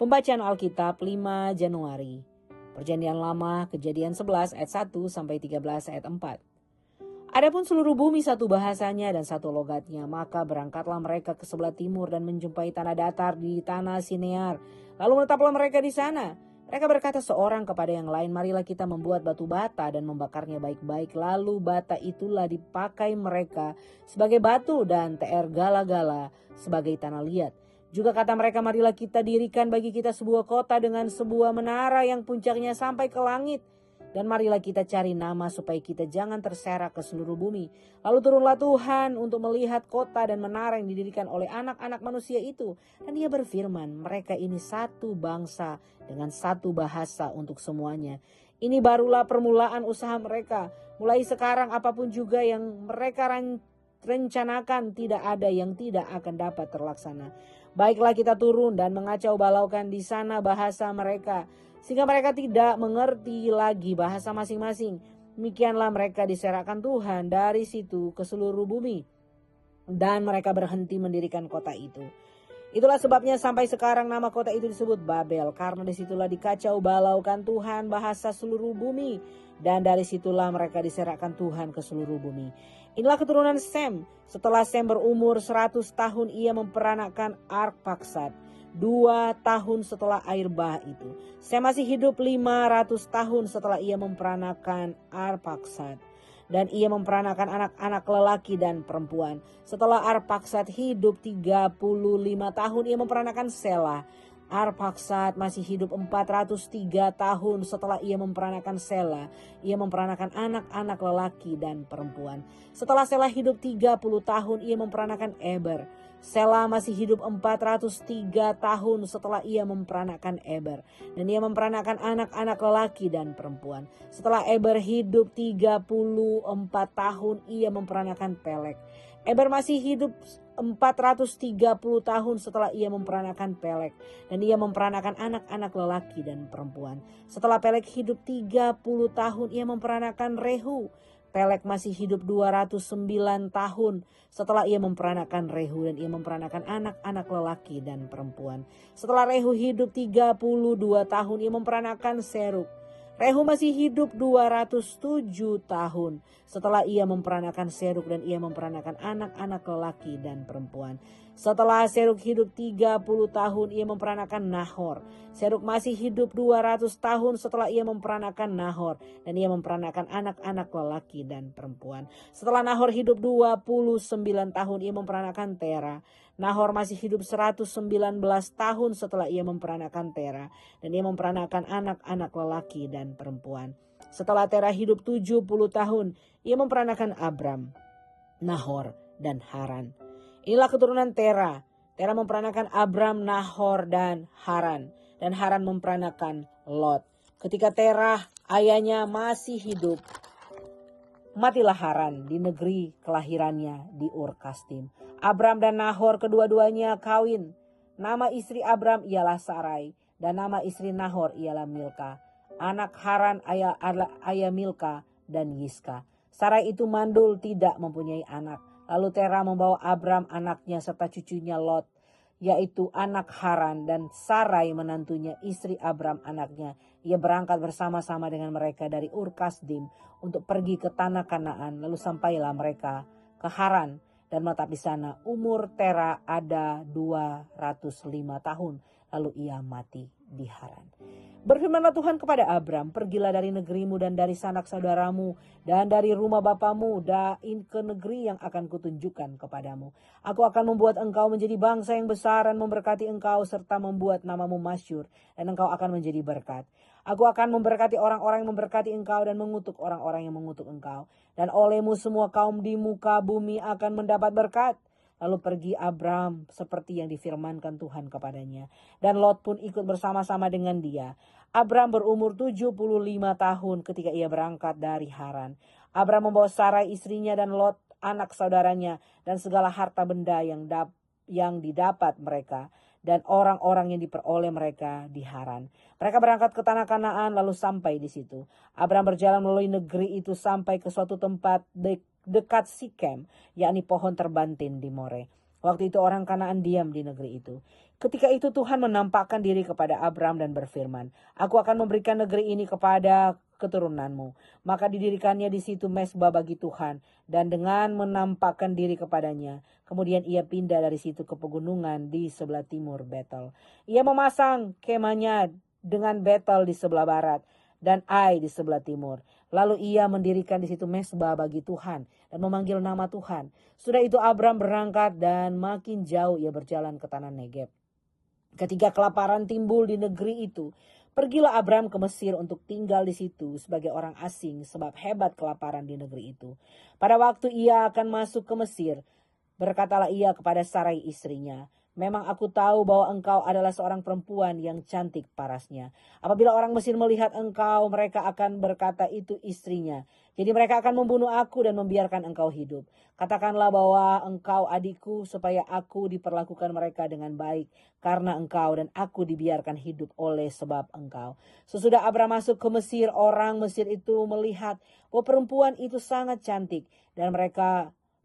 Pembacaan Alkitab 5 Januari. Perjanjian Lama, Kejadian 11 ayat 1 sampai 13 ayat 4. Adapun seluruh bumi satu bahasanya dan satu logatnya, maka berangkatlah mereka ke sebelah timur dan menjumpai tanah datar di tanah Sinear. Lalu menetaplah mereka di sana. Mereka berkata seorang kepada yang lain, marilah kita membuat batu bata dan membakarnya baik-baik. Lalu bata itulah dipakai mereka sebagai batu dan teer gala-gala sebagai tanah liat. Juga kata mereka, marilah kita dirikan bagi kita sebuah kota dengan sebuah menara yang puncaknya sampai ke langit. Dan marilah kita cari nama supaya kita jangan terserak ke seluruh bumi. Lalu turunlah Tuhan untuk melihat kota dan menara yang didirikan oleh anak-anak manusia itu. Dan dia berfirman, mereka ini satu bangsa dengan satu bahasa untuk semuanya. Ini barulah permulaan usaha mereka. Mulai sekarang apapun juga yang mereka rencanakan, tidak ada yang tidak akan dapat terlaksana. Baiklah kita turun dan mengacau balaukan di sana bahasa mereka, sehingga mereka tidak mengerti lagi bahasa masing-masing. Demikianlah mereka diserahkan Tuhan dari situ ke seluruh bumi. Dan mereka berhenti mendirikan kota itu. Itulah sebabnya sampai sekarang nama kota itu disebut Babel, karena disitulah dikacau balaukan Tuhan bahasa seluruh bumi. Dan dari situlah mereka diserahkan Tuhan ke seluruh bumi. Inilah keturunan Sem. Setelah Sem berumur 100 tahun, ia memperanakkan Arpaksad. 2 tahun setelah air bah itu. Sem masih hidup 500 tahun setelah ia memperanakkan Arpaksad. Dan ia memperanakan anak-anak lelaki dan perempuan. Setelah Arpaksad hidup 35 tahun, ia memperanakan Selah. Arpaksad masih hidup 403 tahun setelah ia memperanakan Selah. Ia memperanakan anak-anak lelaki dan perempuan. Setelah Selah hidup 30 tahun, ia memperanakan Eber. Selah masih hidup 403 tahun setelah ia memperanakan Eber. Dan ia memperanakan anak-anak lelaki dan perempuan. Setelah Eber hidup 34 tahun, ia memperanakan Pelek. Eber masih hidup 430 tahun setelah ia memperanakan Pelek. Dan ia memperanakan anak-anak lelaki dan perempuan. Setelah Pelek hidup 30 tahun, ia memperanakan Rehu. Pelek masih hidup 209 tahun setelah ia memperanakan Rehu. Dan ia memperanakan anak-anak lelaki dan perempuan. Setelah Rehu hidup 32 tahun, ia memperanakan Seruk. Rehu masih hidup 207 tahun setelah ia memperanakan Seruk. Dan ia memperanakan anak-anak lelaki dan perempuan. Setelah Seruk hidup 30 tahun, ia memperanakan Nahor. Seruk masih hidup 200 tahun setelah ia memperanakan Nahor. Dan ia memperanakan anak-anak lelaki dan perempuan. Setelah Nahor hidup 29 tahun, ia memperanakan Tera. Nahor masih hidup 119 tahun setelah ia memperanakan Tera. Dan ia memperanakan anak-anak lelaki dan perempuan. Setelah Tera hidup 70 tahun, ia memperanakan Abram, Nahor, dan Haran. Inilah keturunan Tera. Tera memperanakan Abram, Nahor, dan Haran. Dan Haran memperanakan Lot. Ketika Tera ayahnya masih hidup, matilah Haran di negeri kelahirannya di Ur Kasdim. Abram dan Nahor kedua-duanya kawin. Nama istri Abram ialah Sarai. Dan nama istri Nahor ialah Milka. Anak Haran ayah Milka dan Yiska. Sarai itu mandul, tidak mempunyai anak. Lalu Tera membawa Abram anaknya serta cucunya Lot, yaitu anak Haran, dan Sarai menantunya, istri Abram anaknya. Ia berangkat bersama-sama dengan mereka dari Ur Kasdim untuk pergi ke tanah Kanaan. Lalu sampailah mereka ke Haran dan menetap di sana. Umur Tera ada 205 tahun. Lalu ia mati di Haran. Berfirmanlah Tuhan kepada Abram, pergilah dari negerimu dan dari sanak saudaramu dan dari rumah bapamu ke negeri yang akan kutunjukkan kepadamu. Aku akan membuat engkau menjadi bangsa yang besar dan memberkati engkau serta membuat namamu masyhur, dan engkau akan menjadi berkat. Aku akan memberkati orang-orang yang memberkati engkau dan mengutuk orang-orang yang mengutuk engkau. Dan olehmu semua kaum di muka bumi akan mendapat berkat. Lalu pergi Abram seperti yang difirmankan Tuhan kepadanya. Dan Lot pun ikut bersama-sama dengan dia. Abram berumur 75 tahun ketika ia berangkat dari Haran. Abram membawa Sarai istrinya dan Lot anak saudaranya dan segala harta benda yang didapat mereka. Dan orang-orang yang diperoleh mereka di Haran. Mereka berangkat ke tanah Kanaan lalu sampai di situ. Abram berjalan melalui negeri itu sampai ke suatu tempat dekat Sikem, yakni pohon terbantin di More. Waktu itu orang Kanaan diam di negeri itu. Ketika itu Tuhan menampakkan diri kepada Abram dan berfirman, "Aku akan memberikan negeri ini kepada keturunanmu." Maka didirikannya di situ mezbah bagi Tuhan, dan dengan menampakkan diri kepadanya, kemudian ia pindah dari situ ke pegunungan di sebelah timur Betel. Ia memasang kemahnya dengan Betel di sebelah barat dan Ai di sebelah timur. Lalu ia mendirikan di situ mezbah bagi Tuhan dan memanggil nama Tuhan. Sudah itu Abram berangkat dan makin jauh ia berjalan ke tanah Negeb. Ketika kelaparan timbul di negeri itu, pergilah Abram ke Mesir untuk tinggal di situ sebagai orang asing sebab hebat kelaparan di negeri itu. Pada waktu ia akan masuk ke Mesir, berkatalah ia kepada Sarai istrinya, "Memang aku tahu bahwa engkau adalah seorang perempuan yang cantik parasnya. Apabila orang Mesir melihat engkau, mereka akan berkata itu istrinya. Jadi mereka akan membunuh aku dan membiarkan engkau hidup. Katakanlah bahwa engkau adikku supaya aku diperlakukan mereka dengan baik karena engkau dan aku dibiarkan hidup oleh sebab engkau." Sesudah Abram masuk ke Mesir, orang Mesir itu melihat bahwa perempuan itu sangat cantik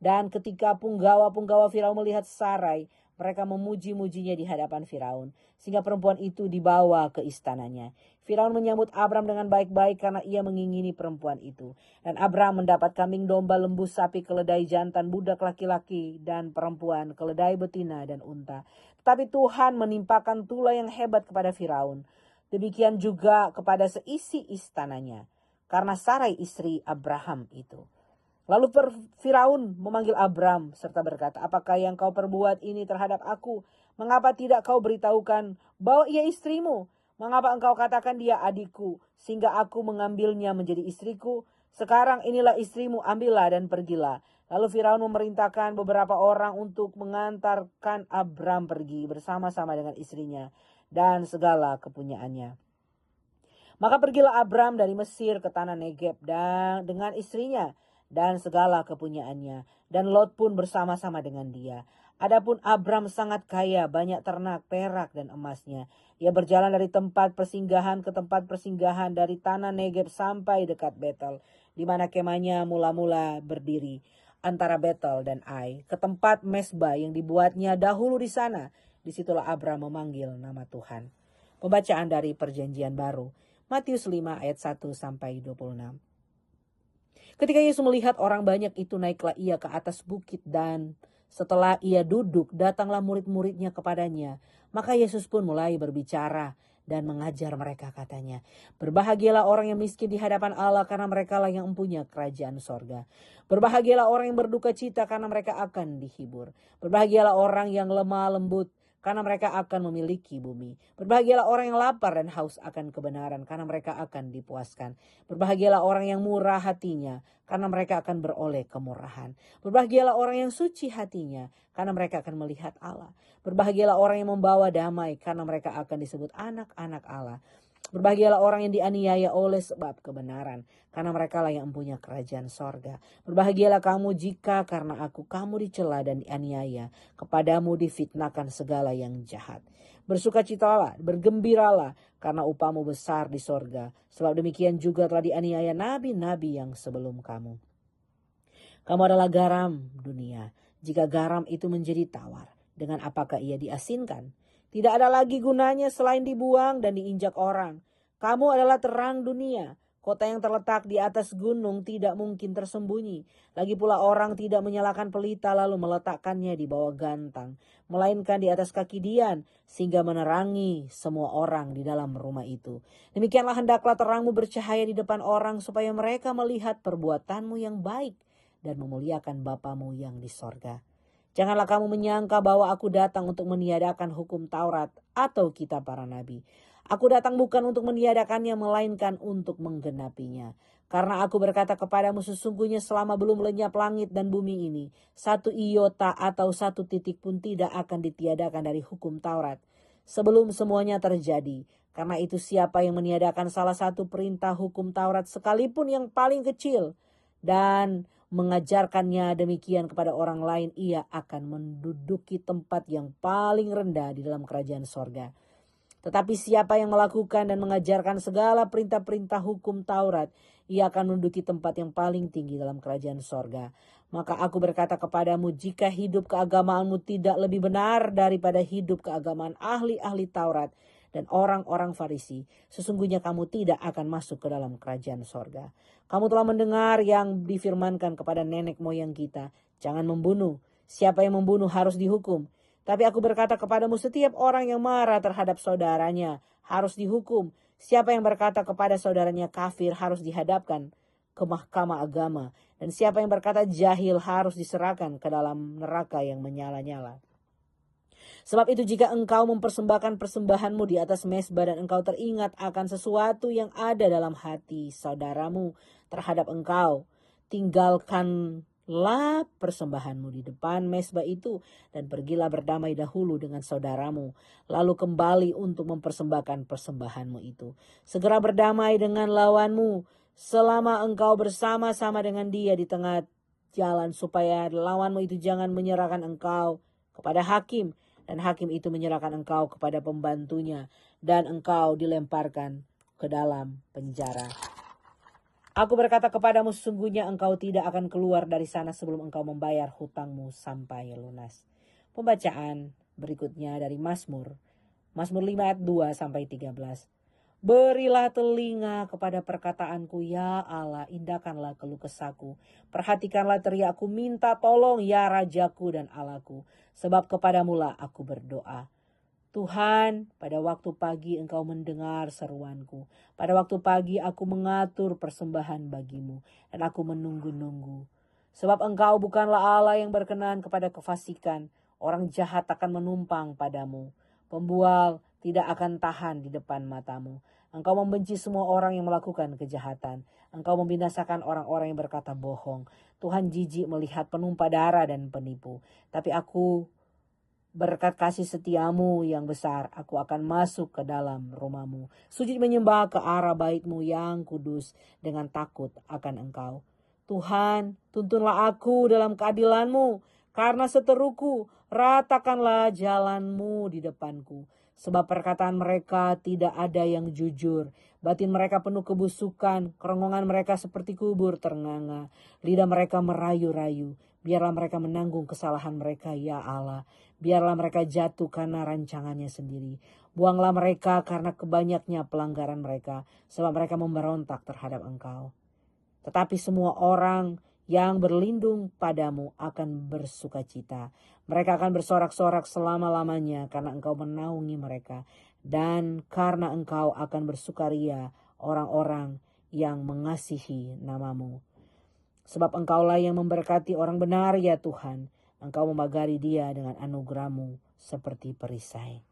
dan ketika punggawa-punggawa Firaun melihat Sarai, mereka memuji-mujinya di hadapan Firaun, sehingga perempuan itu dibawa ke istananya. Firaun menyambut Abram dengan baik-baik karena ia mengingini perempuan itu. Dan Abram mendapat kambing domba, lembu, sapi, keledai jantan, budak laki-laki dan perempuan, keledai betina dan unta. Tetapi Tuhan menimpakan tulah yang hebat kepada Firaun. Demikian juga kepada seisi istananya, karena Sarai istri Abraham itu. Lalu Firaun memanggil Abram serta berkata, "Apakah yang kau perbuat ini terhadap aku? Mengapa tidak kau beritahukan bahwa ia istrimu? Mengapa engkau katakan dia adikku, sehingga aku mengambilnya menjadi istriku? Sekarang inilah istrimu, ambillah dan pergilah." Lalu Firaun memerintahkan beberapa orang untuk mengantarkan Abram pergi bersama-sama dengan istrinya dan segala kepunyaannya. Maka pergilah Abram dari Mesir ke tanah Negeb dan dengan istrinya dan segala kepunyaannya, dan Lot pun bersama-sama dengan dia. Adapun Abram sangat kaya, banyak ternak, perak dan emasnya. Ia berjalan dari tempat persinggahan ke tempat persinggahan, dari tanah Negeb sampai dekat Betel, di mana kemahnya mula-mula berdiri antara Betel dan Ai, ke tempat mezbah yang dibuatnya dahulu di sana. Disitulah Abram memanggil nama Tuhan. Pembacaan dari Perjanjian Baru, Matius 5 ayat 1 sampai 26. Ketika Yesus melihat orang banyak itu, naiklah ia ke atas bukit, dan setelah ia duduk, datanglah murid-muridnya kepadanya. Maka Yesus pun mulai berbicara dan mengajar mereka, katanya, "Berbahagialah orang yang miskin di hadapan Allah, karena mereka lah yang mempunyai kerajaan sorga. Berbahagialah orang yang berduka cita, karena mereka akan dihibur. Berbahagialah orang yang lemah lembut, karena mereka akan memiliki bumi. Berbahagialah orang yang lapar dan haus akan kebenaran, karena mereka akan dipuaskan. Berbahagialah orang yang murah hatinya, karena mereka akan beroleh kemurahan. Berbahagialah orang yang suci hatinya, karena mereka akan melihat Allah. Berbahagialah orang yang membawa damai, karena mereka akan disebut anak-anak Allah. Berbahagialah orang yang dianiaya oleh sebab kebenaran, karena mereka lah yang mempunyai kerajaan sorga. Berbahagialah kamu jika karena aku kamu dicela dan dianiaya, kepadamu difitnahkan segala yang jahat. Bersukacitalah, bergembiralah, karena upahmu besar di sorga. Sebab demikian juga telah dianiaya nabi-nabi yang sebelum kamu. Kamu adalah garam dunia. Jika garam itu menjadi tawar, dengan apakah ia diasinkan? Tidak ada lagi gunanya selain dibuang dan diinjak orang. Kamu adalah terang dunia. Kota yang terletak di atas gunung tidak mungkin tersembunyi. Lagi pula orang tidak menyalakan pelita lalu meletakkannya di bawah gantang, melainkan di atas kaki dian, sehingga menerangi semua orang di dalam rumah itu. Demikianlah hendaklah terangmu bercahaya di depan orang, supaya mereka melihat perbuatanmu yang baik dan memuliakan Bapamu yang di sorga. Janganlah kamu menyangka bahwa aku datang untuk meniadakan hukum Taurat atau kitab para nabi. Aku datang bukan untuk meniadakannya, melainkan untuk menggenapinya. Karena aku berkata kepadamu, sesungguhnya selama belum lenyap langit dan bumi ini, satu iota atau satu titik pun tidak akan ditiadakan dari hukum Taurat, sebelum semuanya terjadi. Karena itu siapa yang meniadakan salah satu perintah hukum Taurat, sekalipun yang paling kecil, dan mengajarkannya demikian kepada orang lain, ia akan menduduki tempat yang paling rendah di dalam kerajaan sorga. Tetapi siapa yang melakukan dan mengajarkan segala perintah-perintah hukum Taurat, ia akan menduduki tempat yang paling tinggi dalam kerajaan sorga. Maka aku berkata kepadamu, jika hidup keagamaanmu tidak lebih benar daripada hidup keagamaan ahli-ahli Taurat dan orang-orang Farisi, sesungguhnya kamu tidak akan masuk ke dalam kerajaan sorga. Kamu telah mendengar yang difirmankan kepada nenek moyang kita, jangan membunuh. Siapa yang membunuh harus dihukum. Tapi aku berkata kepadamu, setiap orang yang marah terhadap saudaranya harus dihukum. Siapa yang berkata kepada saudaranya kafir harus dihadapkan ke mahkamah agama. Dan siapa yang berkata jahil harus diserahkan ke dalam neraka yang menyala-nyala. Sebab itu jika engkau mempersembahkan persembahanmu di atas mezbah dan engkau teringat akan sesuatu yang ada dalam hati saudaramu terhadap engkau, tinggalkanlah persembahanmu di depan mezbah itu dan pergilah berdamai dahulu dengan saudaramu, lalu kembali untuk mempersembahkan persembahanmu itu. Segera berdamai dengan lawanmu selama engkau bersama-sama dengan dia di tengah jalan, supaya lawanmu itu jangan menyerahkan engkau kepada hakim dan hakim itu menyerahkan engkau kepada pembantunya dan engkau dilemparkan ke dalam penjara. Aku berkata kepadamu, sesungguhnya engkau tidak akan keluar dari sana sebelum engkau membayar hutangmu sampai lunas. Pembacaan berikutnya dari Mazmur 5 ayat 2 sampai 13. Berilah telinga kepada perkataanku, ya Allah, indahkanlah keluh kesahku. Perhatikanlah teriakku, minta tolong ya Rajaku dan Allahku. Sebab kepadamulah aku berdoa. Tuhan, pada waktu pagi engkau mendengar seruanku. Pada waktu pagi aku mengatur persembahan bagimu dan aku menunggu-nunggu. Sebab engkau bukanlah Allah yang berkenan kepada kefasikan. Orang jahat akan menumpang padamu. Pembual tidak akan tahan di depan matamu. Engkau membenci semua orang yang melakukan kejahatan. Engkau membinasakan orang-orang yang berkata bohong. Tuhan jijik melihat penumpah darah dan penipu. Tapi aku, berkat kasih setiamu yang besar, aku akan masuk ke dalam rumahmu. Sujud menyembah ke arah bait-Mu yang kudus dengan takut akan Engkau. Tuhan, tuntunlah aku dalam keadilan-Mu. Karena seteruku, ratakanlah jalan-Mu di depanku. Sebab perkataan mereka tidak ada yang jujur. Batin mereka penuh kebusukan. Kerongkongan mereka seperti kubur ternganga. Lidah mereka merayu-rayu. Biarlah mereka menanggung kesalahan mereka, ya Allah. Biarlah mereka jatuh karena rancangannya sendiri. Buanglah mereka karena kebanyaknya pelanggaran mereka. Sebab mereka memberontak terhadap Engkau. Tetapi semua orang yang berlindung padamu akan bersukacita. Mereka akan bersorak-sorak selama-lamanya karena Engkau menaungi mereka. Dan karena Engkau akan bersukaria orang-orang yang mengasihi nama-Mu. Sebab Engkaulah yang memberkati orang benar, ya Tuhan. Engkau membagari dia dengan anugerah-Mu seperti perisai.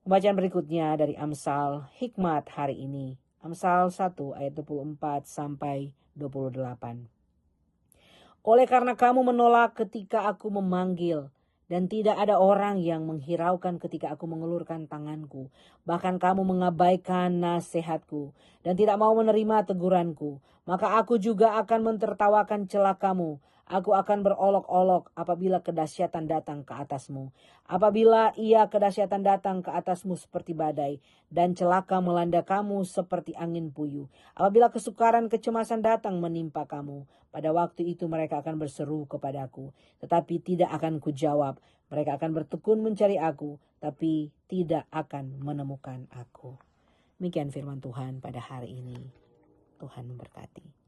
Pembacaan berikutnya dari Amsal Hikmat hari ini. Amsal 1 ayat 24 sampai 28. Oleh karena kamu menolak ketika aku memanggil, dan tidak ada orang yang menghiraukan ketika aku mengulurkan tanganku. Bahkan kamu mengabaikan nasihatku dan tidak mau menerima teguranku. Maka aku juga akan mentertawakan celakamu. Aku akan berolok-olok apabila kedahsyatan datang ke atasmu. Apabila ia kedahsyatan datang ke atasmu seperti badai, dan celaka melanda kamu seperti angin puyuh. Apabila kesukaran kecemasan datang menimpa kamu, pada waktu itu mereka akan berseru kepadaku, tetapi tidak akan kujawab. Mereka akan bertekun mencari aku, tapi tidak akan menemukan aku. Demikian firman Tuhan pada hari ini. Tuhan memberkati.